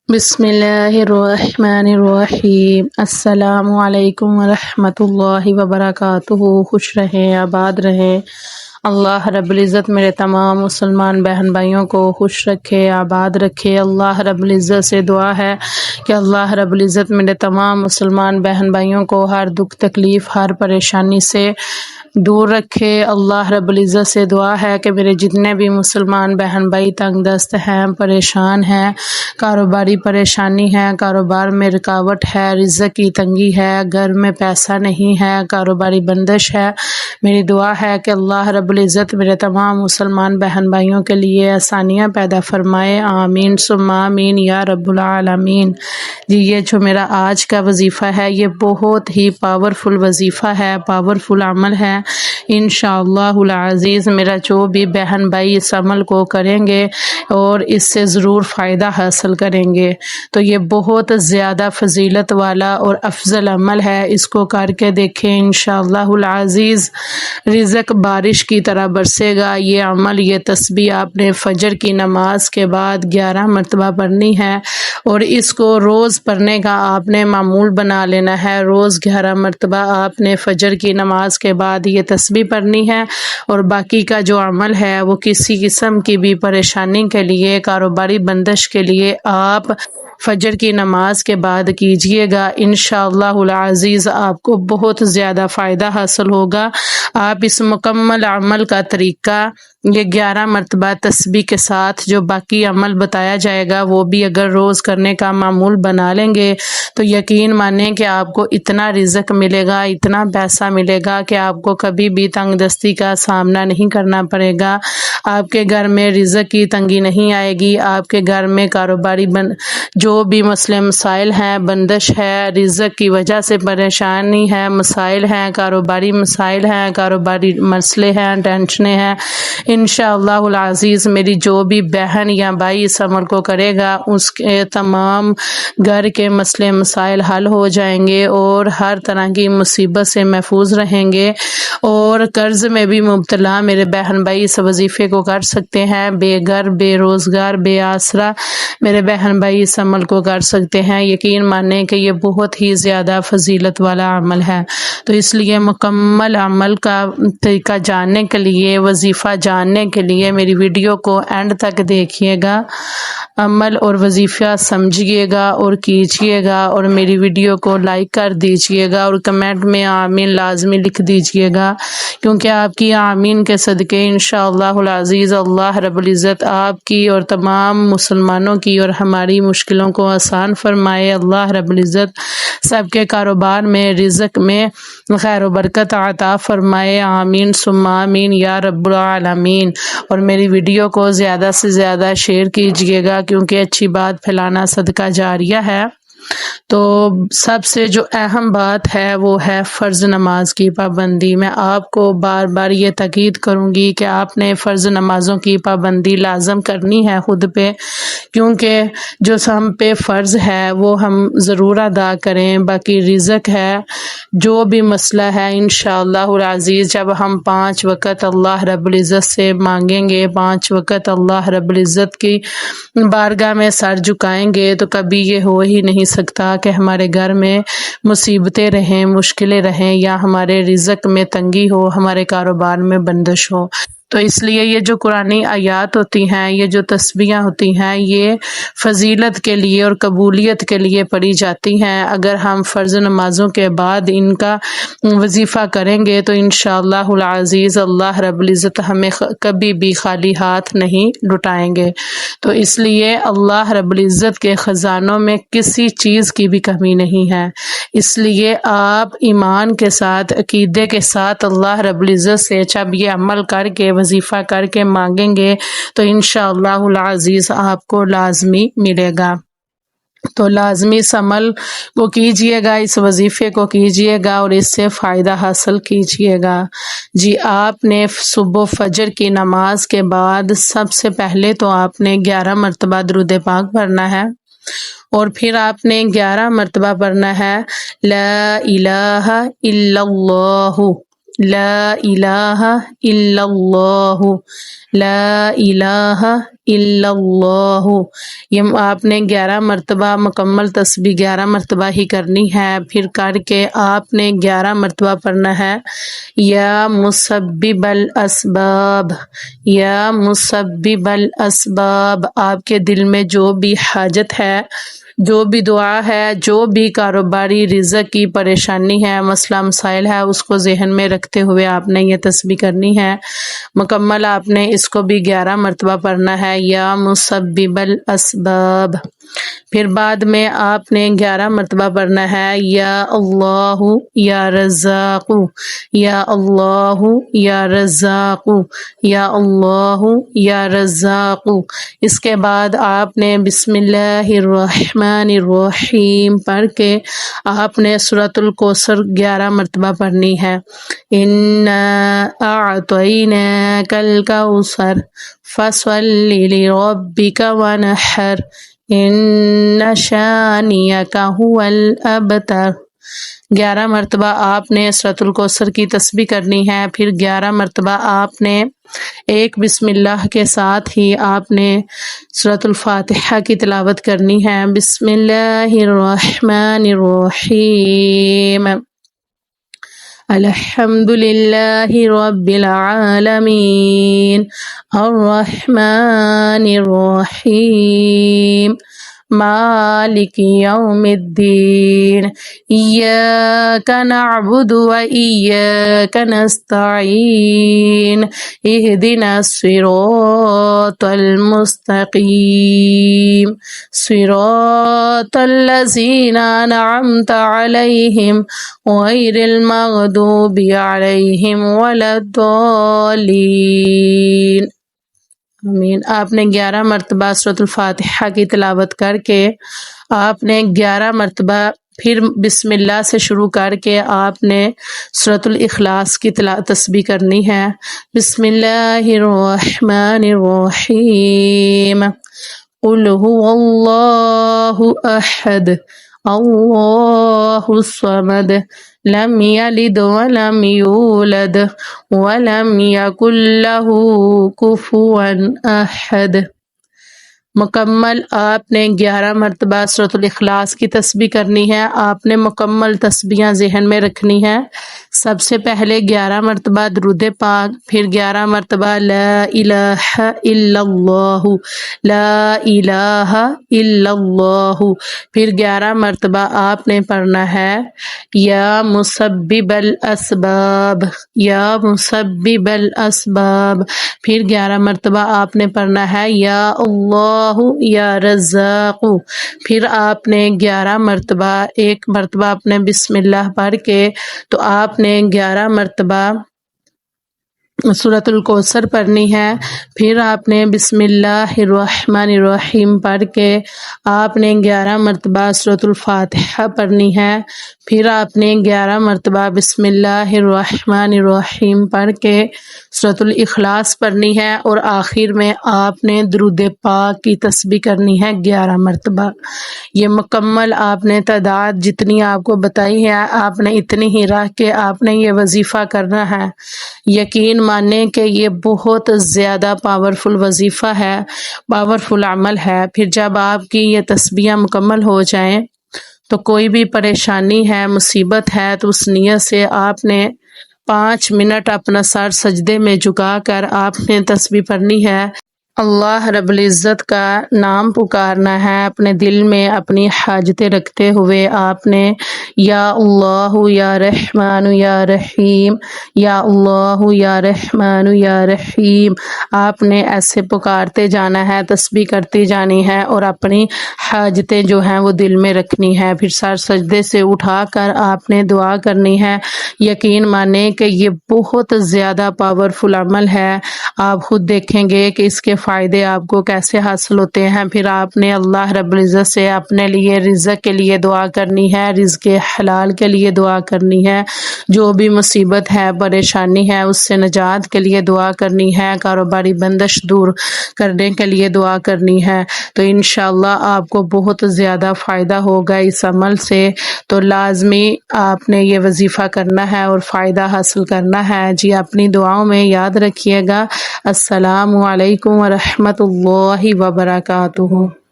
بسم اللہ الرحمن الرحیم۔ السلام علیکم ورحمۃ اللہ وبرکاتہ۔ خوش رہیں، آباد رہیں۔ اللہ رب العزت میرے تمام مسلمان بہن بھائیوں کو خوش رکھے، آباد رکھے۔ اللہ رب العزت سے دعا ہے کہ اللہ رب العزت میرے تمام مسلمان بہن بھائیوں کو ہر دکھ تکلیف، ہر پریشانی سے دور رکھے۔ اللہ رب العزت سے دعا ہے کہ میرے جتنے بھی مسلمان بہن بھائی تنگ دست ہیں، پریشان ہیں، کاروباری پریشانی ہے، کاروبار میں رکاوٹ ہے، رزق کی تنگی ہے، گھر میں پیسہ نہیں ہے، کاروباری بندش ہے، میری دعا ہے کہ اللہ رب العزت میرے تمام مسلمان بہن بھائیوں کے لیے آسانیاں پیدا فرمائے۔ آمین ثم آمین یا رب العالمین۔ جی یہ جو میرا آج کا وظیفہ ہے یہ بہت ہی پاورفل وظیفہ ہے، پاورفل عمل ہے۔ انشاءاللہ العزیز میرا جو بھی بہن بھائی اس عمل کو کریں گے اور اس سے ضرور فائدہ حاصل کریں گے، تو یہ بہت زیادہ فضیلت والا اور افضل عمل ہے۔ اس کو کر کے دیکھیں، انشاءاللہ العزیز رزق بارش کی طرح برسے گا۔ یہ عمل، یہ تسبیح آپ نے فجر کی نماز کے بعد 11 مرتبہ پڑھنی ہے اور اس کو روز پڑھنے کا آپ نے معمول بنا لینا ہے۔ روز 11 مرتبہ آپ نے فجر کی نماز کے بعد یہ تسبیح پڑھنی ہے، اور باقی کا جو عمل ہے وہ کسی قسم کی بھی پریشانی کے لیے، کاروباری بندش کے لیے آپ فجر کی نماز کے بعد کیجئے گا۔ انشاءاللہ العزیز آپ کو بہت زیادہ فائدہ حاصل ہوگا۔ آپ اس مکمل عمل کا طریقہ، یہ 11 مرتبہ تسبیح کے ساتھ جو باقی عمل بتایا جائے گا وہ بھی اگر روز کرنے کا معمول بنا لیں گے تو یقین مانیں کہ آپ کو اتنا رزق ملے گا، اتنا پیسہ ملے گا کہ آپ کو کبھی بھی تنگ دستی کا سامنا نہیں کرنا پڑے گا۔ آپ کے گھر میں رزق کی تنگی نہیں آئے گی، آپ کے گھر میں کاروباری جو بھی مسئلے مسائل ہیں، بندش ہے، رزق کی وجہ سے پریشانی ہے، مسائل ہیں، کاروباری مسائل ہیں، کاروباری مسئلے ہیں، ٹینشنیں ہیں، انشاءاللہ العزیز میری جو بھی بہن یا بھائی اس عمل کو کرے گا اس کے تمام گھر کے مسئلے مسائل حل ہو جائیں گے اور ہر طرح کی مصیبت سے محفوظ رہیں گے۔ اور قرض میں بھی مبتلا میرے بہن بھائی اس وظیفے کو کر سکتے ہیں، بے گھر، بے روزگار، بے آسرا میرے بہن بھائی اس عمل کو کر سکتے ہیں۔ یقین مانیں کہ یہ بہت ہی زیادہ فضیلت والا عمل ہے، تو اس لیے مکمل عمل کا طریقہ جاننے کے لیے، وظیفہ جاننے کے لیے میری ویڈیو کو اینڈ تک دیکھیے گا، عمل اور وظیفہ سمجھیے گا اور کیجیے گا، اور میری ویڈیو کو لائک کر دیجیے گا اور کمنٹ میں آمین لازمی لکھ دیجیے گا، کیونکہ آپ کی آمین کے صدقے انشاءاللہ العزیز اللہ رب العزت آپ کی اور تمام مسلمانوں کی اور ہماری مشکلوں کو آسان فرمائے۔ اللہ رب العزت سب کے کاروبار میں، رزق میں خیر و برکت عطا فرمائے۔ آمین ثم آمین یا رب العالمین۔ اور میری ویڈیو کو زیادہ سے زیادہ شیئر کیجیے گا، کیونکہ اچھی بات پھیلانا صدقہ جاریہ ہے۔ تو سب سے جو اہم بات ہے وہ ہے فرض نماز کی پابندی۔ میں آپ کو بار بار یہ تاکید کروں گی کہ آپ نے فرض نمازوں کی پابندی لازم کرنی ہے خود پہ، کیونکہ جو ہم پہ فرض ہے وہ ہم ضرور ادا کریں۔ باقی رزق ہے، جو بھی مسئلہ ہے انشاءاللہ العزیز جب ہم 5 وقت اللہ رب العزت سے مانگیں گے، 5 وقت اللہ رب العزت کی بارگاہ میں سر جھکائیں گے، تو کبھی یہ ہو ہی نہیں سکتا کہ ہمارے گھر میں مصیبتیں رہیں، مشکلیں رہیں، یا ہمارے رزق میں تنگی ہو، ہمارے کاروبار میں بندش ہو۔ تو اس لیے یہ جو قرآنی آیات ہوتی ہیں، یہ جو تسبیحاں ہوتی ہیں، یہ فضیلت کے لیے اور قبولیت کے لیے پڑھی جاتی ہیں۔ اگر ہم فرض نمازوں کے بعد ان کا وظیفہ کریں گے تو انشاءاللہ العزیز اللہ رب العزت ہمیں کبھی بھی خالی ہاتھ نہیں لٹائیں گے۔ تو اس لیے اللہ رب العزت کے خزانوں میں کسی چیز کی بھی کمی نہیں ہے، اس لیے آپ ایمان کے ساتھ، عقیدے کے ساتھ اللہ رب العزت سے جب یہ عمل کر کے، وظیفہ کر کے مانگیں گے تو انشاءاللہ العزیز آپ کو لازمی ملے گا۔ تو لازمی اس عمل کو کیجئے گا، اس وظیفے کو کیجئے گا اور اس سے فائدہ حاصل کیجئے گا۔ جی آپ نے صبح فجر کی نماز کے بعد سب سے پہلے تو آپ نے 11 مرتبہ درود پاک پڑھنا ہے، اور پھر آپ نے 11 مرتبہ پڑھنا ہے لا الہ الا اللہ، لا الہ الا اللہ، لا الہ الا اللہ، یہ آپ نے 11 مرتبہ مکمل تسبیح 11 مرتبہ ہی کرنی ہے، پھر کر کے آپ نے 11 مرتبہ پڑھنا ہے یا مسبب الاسباب، یا مسبب الاسباب، آپ کے دل میں جو بھی حاجت ہے، جو بھی دعا ہے، جو بھی کاروباری رزق کی پریشانی ہے، مسئلہ مسائل ہے، اس کو ذہن میں رکھتے ہوئے آپ نے یہ تسبیح کرنی ہے مکمل۔ آپ نے اس کو بھی 11 مرتبہ پڑھنا ہے یا مسبب الاسباب۔ پھر بعد میں آپ نے 11 مرتبہ پڑھنا ہے یا اللہ یا رزاق، یا اللہ یا رزاق، یا اللہ یا رزاق۔ اس کے بعد آپ نے بسم اللہ الرحمن الرحیم پڑھ کے آپ نے سورۃ الکوثر 11 مرتبہ پڑھنی ہے۔ اِنَّا أَعْطَيْنَاكَ الْكَوْثَرَ فَصَلِّ لِرَبِّكَ وَانْحَرْ إِنَّ شَانِئَكَ هُوَ الْأَبْتَرُ۔ 11 مرتبہ آپ نے سورۃ الکوثر کی تسبیح کرنی ہے، پھر 11 مرتبہ آپ نے ایک بسم اللہ کے ساتھ ہی آپ نے سورۃ الفاتحہ کی تلاوت کرنی ہے۔ بسم اللہ الرحمن الرحیم، الحمد للہ رب العالمین، الرحمن الرحیم، مالک یوم الدین، ایاک نعبد و ایاک نستعین، اہدنا الصراط المستقیم، صراط الذین انعمت علیہم غیر المغضوب علیہم ولا الضالین۔ آمین۔ آپ نے 11 مرتبہ سورۃ الفاتحہ کی تلاوت کر کے آپ نے 11 مرتبہ پھر بسم اللہ سے شروع کر کے آپ نے سورۃ الاخلاص کی تسبیح کرنی ہے۔ بسم اللہ الرحمن الرحیم، قل هو اللہ احد اللہ الصمد لم یلد ولم یولد ولم یکن لہ کفوا احد۔ مکمل آپ نے 11 مرتبہ سورۃ الاخلاص کی تسبیح کرنی ہے۔ آپ نے مکمل تسبیحاں ذہن میں رکھنی ہے۔ سب سے پہلے 11 مرتبہ درود پاک، پھر 11 مرتبہ لا الہ الا اللہ، لا الہ الا اللہ، پھر 11 مرتبہ آپ نے پڑھنا ہے یا مسبب الاسباب، یا مسبب الاسباب، پھر 11 مرتبہ آپ نے پڑھنا ہے یا اللہ یا رزاق، پھر آپ نے 11 مرتبہ، ایک مرتبہ آپ نے بسم اللہ پڑھ کے تو آپ نے 11 مرتبہ سورۃ الکوثر پڑھنی ہے، پھر آپ نے بسم اللہ الرحمن الرحیم پڑھ کے آپ نے 11 مرتبہ سورۃ الفاتحہ پڑھنی ہے، پھر آپ نے 11 مرتبہ بسم اللہ الرحمن الرحیم پڑھ کے سورۃ الاخلاص پڑھنی ہے، اور آخر میں آپ نے درود پاک کی تسبیح کرنی ہے 11 مرتبہ۔ یہ مکمل آپ نے تعداد جتنی آپ کو بتائی ہے آپ نے اتنی ہی رکھ کے آپ نے یہ وظیفہ کرنا ہے۔ یقین مانیں کہ یہ بہت زیادہ پاورفل وظیفہ ہے، پاورفل عمل ہے۔ پھر جب آپ کی یہ تسبیحاں مکمل ہو جائیں تو کوئی بھی پریشانی ہے، مصیبت ہے، تو اس نیت سے آپ نے 5 منٹ اپنا سر سجدے میں جھکا کر آپ نے تسبیح پڑھنی ہے۔ اللہ رب العزت کا نام پکارنا ہے، اپنے دل میں اپنی حاجتیں رکھتے ہوئے آپ نے یا اللہ یا رحمان یا رحیم، یا اللہ یا رحمان یا رحیم، آپ نے ایسے پکارتے جانا ہے، تسبیح کرتی جانی ہے، اور اپنی حاجتیں جو ہیں وہ دل میں رکھنی ہے۔ پھر سر سجدے سے اٹھا کر آپ نے دعا کرنی ہے۔ یقین مانیں کہ یہ بہت زیادہ پاورفل عمل ہے، آپ خود دیکھیں گے کہ اس کے فائدے آپ کو کیسے حاصل ہوتے ہیں۔ پھر آپ نے اللہ رب العزت سے اپنے لیے رزق کے لیے دعا کرنی ہے، رزق حلال کے لیے دعا کرنی ہے، جو بھی مصیبت ہے، پریشانی ہے، اس سے نجات کے لیے دعا کرنی ہے، کاروباری بندش دور کرنے کے لیے دعا کرنی ہے۔ تو انشاءاللہ آپ کو بہت زیادہ فائدہ ہوگا اس عمل سے، تو لازمی آپ نے یہ وظیفہ کرنا ہے اور فائدہ حاصل کرنا ہے۔ جی اپنی دعاؤں میں یاد رکھیے گا۔ السلام علیکم ورحمۃ اللہ وبرکاتہ۔